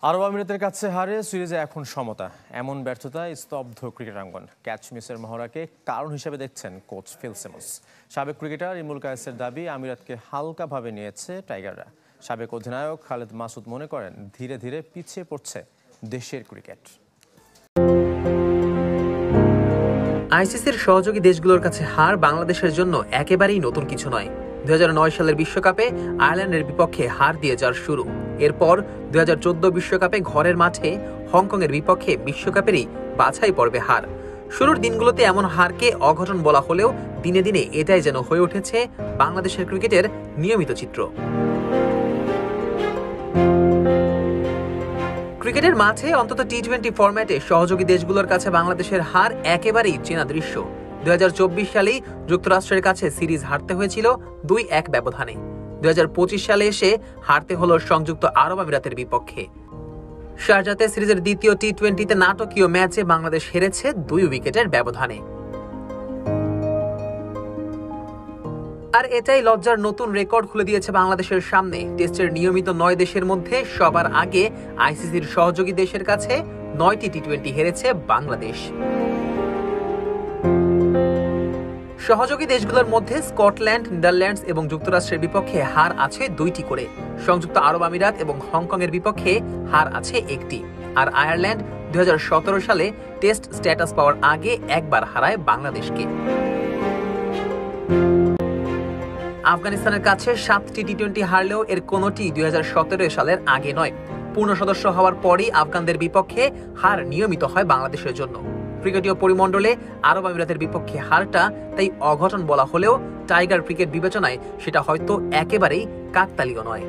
আরব আমিরাতের কাছে হারে সিরিজে এখন সমতা, এমন ব্যর্থতায় স্তব্ধ ক্রিকেটাঙ্গন। ক্যাচ মিসের মহড়াকে কারণ হিসেবে দেখছেন কোচ ফিল সিমন্স। সাবেক ক্রিকেটার ইমরুল কায়েসের দাবি, আমিরাতকে হালকাভাবে নিয়েছে টাইগাররা। সাবেক অধিনায়ক খালেদ মাসুদ মনে করেন, ধীরে ধীরে পিছিয়ে পড়ছে দেশের ক্রিকেট। আইসিসির সহযোগী দেশগুলোর কাছে হার বাংলাদেশের জন্য একেবারেই নতুন কিছু নয়। 2009 সালের বিশ্বকাপে আয়ারল্যান্ডের বিপক্ষে হার দিয়ে যাওয়ার শুরু। এরপর 2014 বিশ্বকাপে ঘরের মাঠে হংকংয়ের বিপক্ষে বিশ্বকাপেরই বাছাই পর্বে হার। শুরুর দিনগুলোতে এমন হারকে অঘটন বলা হলেও দিনে দিনে এটাই যেন হয়ে উঠেছে বাংলাদেশের ক্রিকেটের নিয়মিত চিত্র। ক্রিকেটের মাঠে অন্তত টি-20 ফরম্যাটে সহযোগী দেশগুলোর কাছে বাংলাদেশের হার একেবারেই চেনা দৃশ্য। 2024 সালেই যুক্তরাষ্ট্রের কাছে সিরিজ হারতে হয়েছিল 2-1 ব্যবধানে। 2025 সালে এসে হারতে হলো সংযুক্ত আরব আমিরাতের বিপক্ষে। শারজাতে সিরিজের দ্বিতীয় টি-20তে নাটকীয় ম্যাচে বাংলাদেশ হেরেছে 2 উইকেটের ব্যবধানে। আর এটাই লজ্জার নতুন রেকর্ড খুলে দিয়েছে বাংলাদেশের সামনে। টেস্টের নিয়মিত 9 দেশের মধ্যে সবার আগে আইসিসির সহযোগী দেশের কাছে 9টি টি-20 হেরেছে বাংলাদেশ। সহযোগী দেশগুলোর মধ্যে স্কটল্যান্ড, নেদারল্যান্ডস এবং যুক্তরাষ্ট্রের বিপক্ষে হার আছে 2টি করে। সংযুক্ত আরব আমিরাত এবং হংকংয়ের বিপক্ষে হার আছে 1টি। আর আয়ারল্যান্ড 2017 সালে টেস্ট স্ট্যাটাস পাওয়ার আগে একবার হারায় বাংলাদেশকে। আফগানিস্তানের কাছে 7টি টি-20 হারলেও এর কোনোটি 2017 সালের আগে নয়। পূর্ণ সদস্য হওয়ার পরই আফগানদের বিপক্ষে হার নিয়মিত হয় বাংলাদেশের জন্য। ক্রিকেটীয় পরিমণ্ডলে আরব আমিরাতের বিপক্ষে হারটা তাই অঘটন বলা হলেও টাইগার ক্রিকেট বিবেচনায় সেটা হয়তো একেবারেই কাকতালীয় নয়।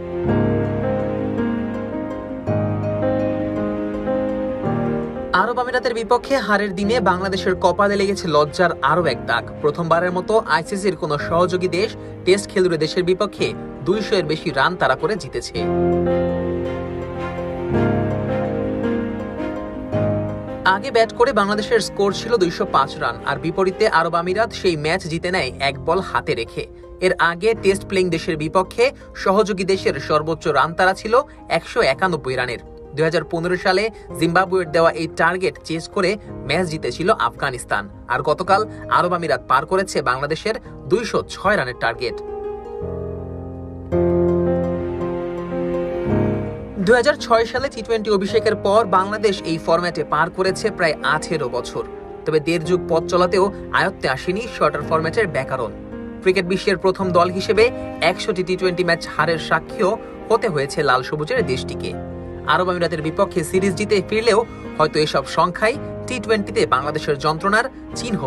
আরব আমিরাতের বিপক্ষে হারের দিনে বাংলাদেশের কপালে লেগেছে লজ্জার আরও এক দাগ। প্রথমবারের মতো আইসিসির কোন সহযোগী দেশ টেস্ট খেলুড়ে দেশের বিপক্ষে 200 এর বেশি রান তাড়া করে জিতেছে। আগে ব্যাট করে বাংলাদেশের স্কোর ছিল 205 রান, আর বিপরীতে আরব আমিরাত সেই ম্যাচ জিতে নেয় 1 বল হাতে রেখে। এর আগে টেস্ট প্লেইং দেশের বিপক্ষে সহযোগী দেশের সর্বোচ্চ রান তাড়া ছিল 191 রানের। 2015 সালে জিম্বাবুয়ের দেওয়া এই টার্গেট চেস করে ম্যাচ জিতেছিল আফগানিস্তান। আর গতকাল আরব আমিরাত পার করেছে বাংলাদেশের 206 রানের টার্গেট। 2006 সালে টি-20 অভিষেকের পর বাংলাদেশ এই ফরম্যাটে পার করেছে প্রায় 18 বছর। তবে 1.5 যুগ পথ চলাতেও আয়ত্তে আসেনি শর্টার ফরম্যাটের ব্যাকরণ। ক্রিকেট বিশ্বের প্রথম দল হিসেবে 100টি টি-20 ম্যাচ হারের সাক্ষীও হতে হয়েছে লাল সবুজের দেশটিকে। আরব আমিরাতের বিপক্ষে সিরিজ জিতে ফিরলেও হয়তো এসব সংখ্যাই টি-20তে বাংলাদেশের যন্ত্রণার চিহ্ন